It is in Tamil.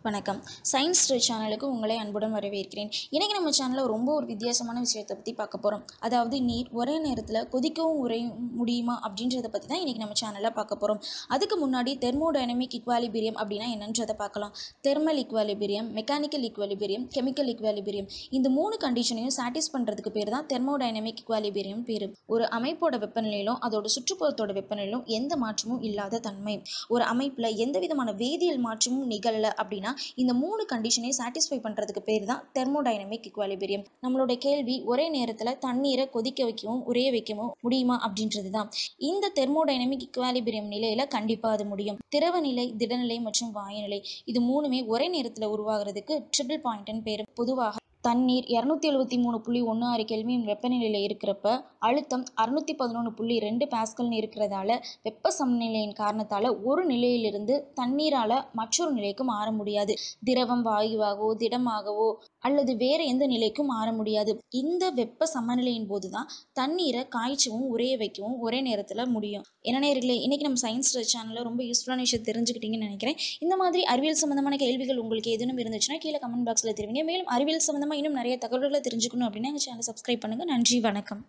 வணக்கம். சயின்ஸ் ஸ்ட்ரெச் சேனலுக்கு உங்களை அன்புடன் வரவேற்கிறேன். இன்னைக்கு நம்ம சேனல்ல ரொம்ப ஒரு வித்தியாசமான விஷயத்தை பற்றி பார்க்க போகிறோம். அதாவது நீர் ஒரே நேரத்தில் கொதிக்கவும் உறையும் முடியுமா அப்படின்றத பற்றி தான் இன்னைக்கு நம்ம சேனலில் பார்க்க போகிறோம். அதுக்கு முன்னாடி தெர்மோடைனமிக் இக்வாலிபிரியம் அப்படின்னா என்னன்றதை பார்க்கலாம். தெர்மல் இக்வாலிபிரியம், மெக்கானிக்கல் இக்வாலிபிரியம், கெமிக்கல் இக்வாலிபிரியம், இந்த 3 கண்டிஷனையும் சாட்டிஸ் பண்ணுறதுக்கு பேர் தான் தெர்மோடைனமிக் இக்வாலிபிரியம் பேர். ஒரு அமைப்போட வெப்பநிலையிலும் அதோட சுற்றுப்புறத்தோட வெப்பநிலையிலும் எந்த மாற்றமும் இல்லாத தன்மை. ஒரு அமைப்பில் எந்த விதமான வேதியியல் மாற்றமும் நிகழலை அப்படின்னா இந்த 3 கண்டிஷனையும் சாட்டிஸ்ஃபை பண்ணுறதுக்கு பேர் தான் தெர்மோடைனமிக் இக்வாலிபிரியம். நம்மளோட கேள்வி ஒரே நேரத்தில் தண்ணீரை கொதிக்க வைக்கவும் உறைய வைக்கவும் முடியுமா அப்படின்றது தான். இந்த தெர்மோடைனமிக் இக்வாலிபிரியம் நிலையில் கண்டிப்பாக அது முடியும். திரவ நிலை, திடநிலை மற்றும் வாயுநிலை இது மூணுமே ஒரே நேரத்தில் உருவாகிறதுக்கு ட்ரிபிள் பாயிண்ட்னு பேர். பொதுவாக தண்ணீர் 273.16 கெல்வின் வெப்பநிலையில் இருக்கிறப்ப அழுத்தம் 611.2 பாஸ்கல்னு இருக்கிறதால வெப்ப சமநிலையின் காரணத்தால் ஒரு நிலையிலிருந்து தண்ணீரால் மற்றொரு நிலைக்கு மாற முடியாது. திரவம் வாயுவாகவோ திடமாகவோ அல்லது வேறு எந்த நிலைக்கும் மாற முடியாது. இந்த வெப்ப சமநிலையின் போது தான் தண்ணீரை காய்ச்சவும் உறைய வைக்கவும் ஒரே நேரத்தில் முடியும். என்ன நேயர்களே, இன்னைக்கு நம்ம சயின்ஸ் சேனலில் ரொம்ப யூஸ்ஃபுல்லான விஷயம் தெரிஞ்சுக்கிட்டீங்கன்னு நினைக்கிறேன். இந்த மாதிரி அறிவியல் சம்பந்தமான கேள்விகள் உங்களுக்கு எதுவும் இருந்துச்சுன்னா கீழே கமெண்ட் பாக்ஸில் தெரிவிங்க. மேலும் அறிவியல் சம்பந்தமாக இன்னும் நிறைய தகவல்களை தெரிஞ்சுக்கணும் அப்படின்னா எங்கள் சேனலை சப்ஸ்கிரைப் பண்ணுங்கள். நன்றி, வணக்கம்.